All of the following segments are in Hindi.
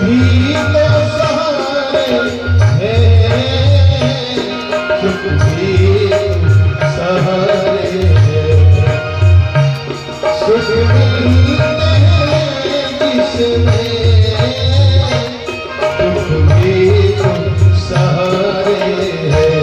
भी तो सहारे हैं, सुख भी सहारे हैं, सुख मिलते हैं जिसमें दुख भी तो सहारे हैं।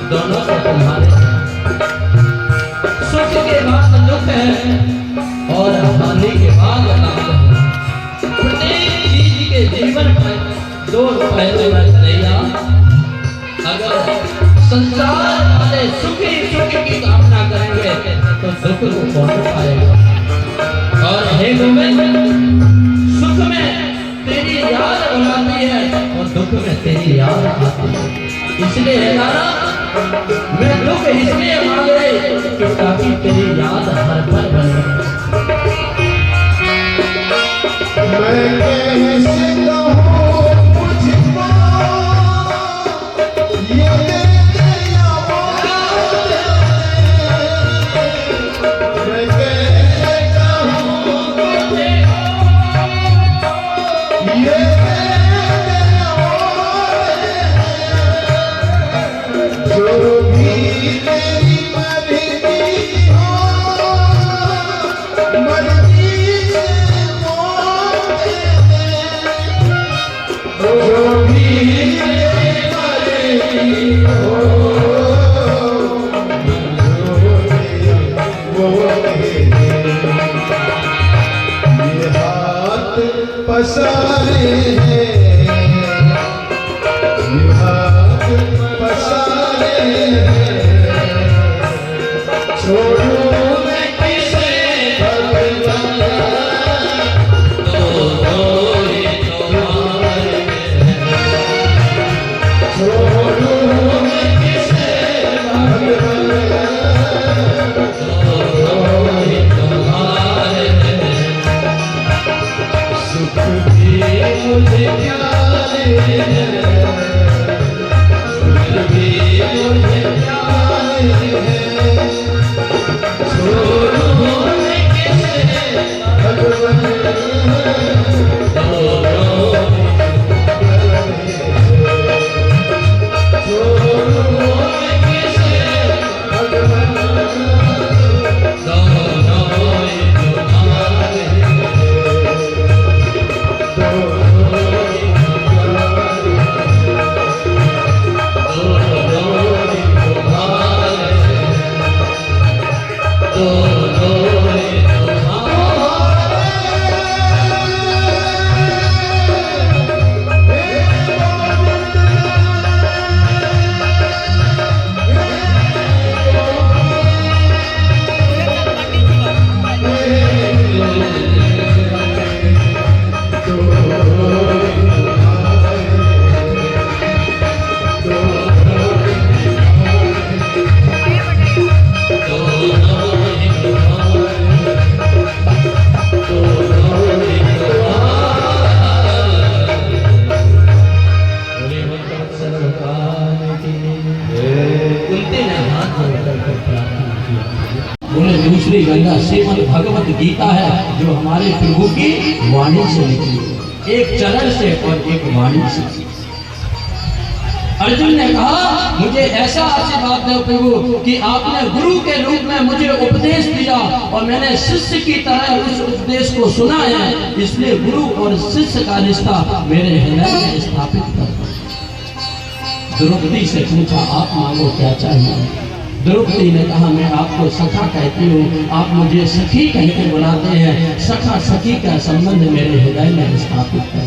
दोनों को तुम्हारे सुख के बाद दुख है और हानि के बाद लाभ है। प्रत्येक चीज के जीवन में दो पहलू है कन्हैया। अगर संसार वाले सुखी सुख की कामना करेंगे तो दुख को कौन पाएगा। और हे गोविंद, सुख में तेरी याद बुलाती है और दुख में तेरी याद आती है। इसलिए है नारा, मैं दुख इसलिए मांग रहे ताकि तेरी याद हर पल बने। मैं कैसे कहूँ मुझको ये तेरा याद है, मैं कैसे कहूँ मुझको ये जो भी तेरी मर्जी हो, मर्जी से मोड़ दे, जो भी तेरी मर्जी हो, वो दे दे। ये हाथ पसारे हैं, ये हाथ पसारे छोड़ो मैं किसे भगवान, दोनों ही तुम्हारे हैं। छोड़ो मैं किसे भगवान, दोनों ही तुम्हारे हैं। सुख भी मुझे प्यारे हैं, सुख भी मुझे प्यारे हैं। श्री गंगा श्रीमद् भगवत गीता है जो हमारे प्रभु की वाणी से निकली, एक चरण से और एक वाणी से। अर्जुन ने कहा मुझे ऐसा आशीर्वाद दो प्रभु कि आपने गुरु के रूप में मुझे उपदेश दिया और मैंने शिष्य की तरह उस उपदेश को सुना है, इसलिए गुरु और शिष्य का रिश्ता मेरे हृदय में स्थापित कर। द्रौपदी से पूछा आप मांगो क्या चाहिए। द्रौपदी ने कहा मैं आपको सखा कहती हूँ, आप मुझे सखी कह के बुलाते हैं, सखा सखी का संबंध मेरे हृदय में स्थापित कर।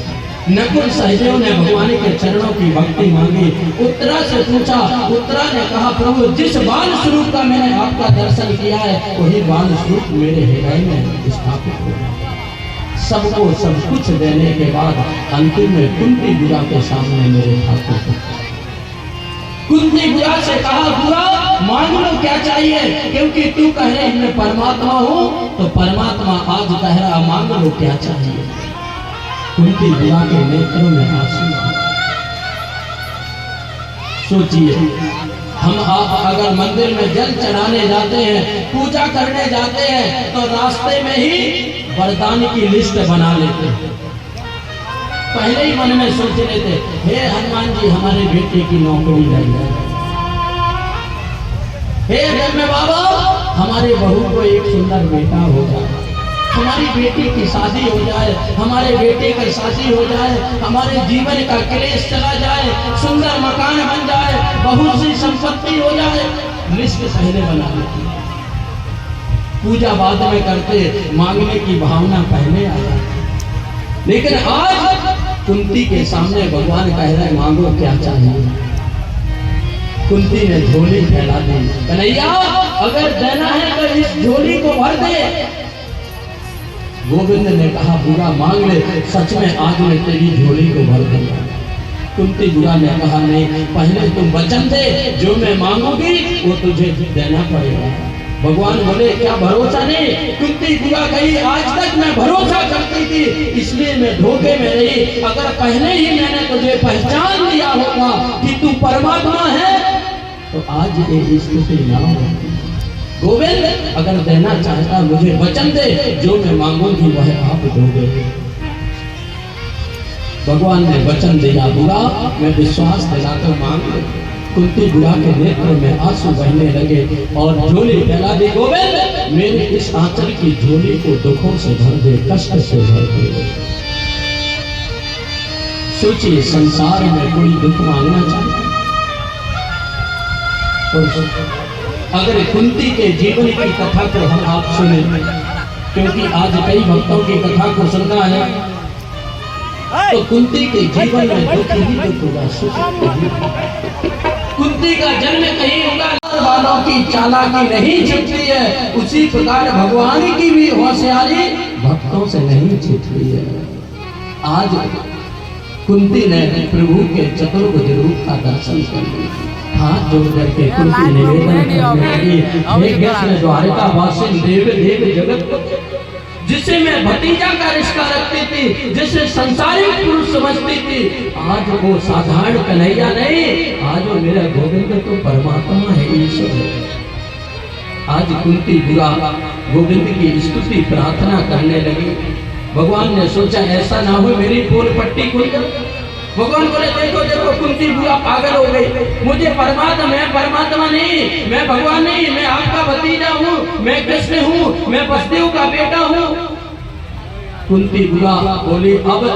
नकुल सहदेव ने भगवान के चरणों की भक्ति मांगी। उत्तरा से पूछा, उत्तरा ने कहा प्रभु जिस बाल स्वरूप का मैंने आपका दर्शन किया है वही बाल स्वरूप मेरे हृदय में स्थापित हो। सबको सब कुछ देने के बाद अंतिम में कुंती बुआ के सामने मेरे ठाकुर को। कुंती बुआ से कहा बुआ मांग लो क्या चाहिए, क्योंकि तू कहे मैं परमात्मा हूँ तो परमात्मा आज कह रहा मांग लो क्या चाहिए। कुंती बुआ के नेत्रों में आंसू। सोचिए हम आप अगर मंदिर में जल चढ़ाने जाते हैं, पूजा करने जाते हैं तो रास्ते में ही वरदान की लिस्ट बना लेते हैं। पहले ही मन में सोच लेते हे हनुमान जी हमारे बेटे की नौकरी लग जाए, हे ब्रह्म बाबा हमारे बहू को एक सुंदर बेटा हो जाए, हमारी बेटी की शादी हो जाए, हमारे बेटे की शादी हो जाए, हमारे जीवन का क्लेश चला जाए, सुंदर मकान बन जाए, बहुत सी संपत्ति हो जाए। लिस्ट पहले बना लेती, पूजा बाद में करते, मांगने की भावना पहले आ जाती। लेकिन आज कुंती के सामने भगवान कह रहे मांगो क्या चाहिए। कुंती ने झोली फैला दी, कन्हैया अगर देना है तो इस झोली को भर दे। गोविंद ने कहा बुआ मांग ले, सच में आज मैं तेरी झोली को भर दूंगा। कुंती बुआ ने कहा नहीं, पहले तुम वचन दे जो मैं मांगूंगी वो तुझे देना पड़ेगा। भगवान बोले क्या भरोसा नहीं। कुंती बुआ कही आज तक मैं भरोसा करती थी इसलिए मैं धोखे में रही, अगर पहले ही मैंने तुझे पहचान लिया होगा कि तू परमात्मा है तो आज ये स्थिति ना होती। गोविंद अगर देना चाहता मुझे वचन दे जो मैं मांगूंगी वह आप दोगे। भगवान ने वचन दिया बुआ मैं विश्वास दिलाकर मांग ले। कुंती बुआ के नेत्र में आंसू बहने लगे और झोली फैला दी। गोविंद मेरे इस आंचल की झोली को दुखों से भर दे, कष्ट से भर दे। सोचिए संसार में कोई दुख मांगना चाहता अगर कुंती के जीवन की कथा को हम आप सुने, क्योंकि आज कई भक्तों की कथा को सुनना है तो कुंती के जीवन में दुख ही दुख होगा, सुख नहीं। कुंती का जन्म कहीं होगा, वालों की चालाकी नहीं छिपती है, उसी प्रकार भगवान की भी होशियारी भक्तों से नहीं छिपती है। आज कुंती ने प्रभु के चतुर्भुज रूप का दर्शन कर लिया, हाथ जोड़ करके कुंती निवेदन करने लगी, हे कृष्ण द्वारिका वासी देव देव जगत जिसे मैं भतीजा का रिश्ता रखती थी, जिसे संसारिक पुरुष समझती थी, आज वो साधारण कन्हैया नहीं, आज वो मेरा गोविंद तो परमात्मा है, ईश्वर है। आज कुंती बुआ गोविंद की स्तुति प्रार्थना करने लगी। भगवान ने सोचा ऐसा ना हो मेरी पोल पट्टी खुल जाए। भगवान बोले देखो देखो कुंती बुआ पागल हो गई, मुझे मैं परमात्मा नहीं, मैं भगवान नहीं, मैं आपका भतीजा हूँ, मैं कृष्ण हूँ, मैं वसुदेव का बेटा हूँ। कुंती बुआ बोली अब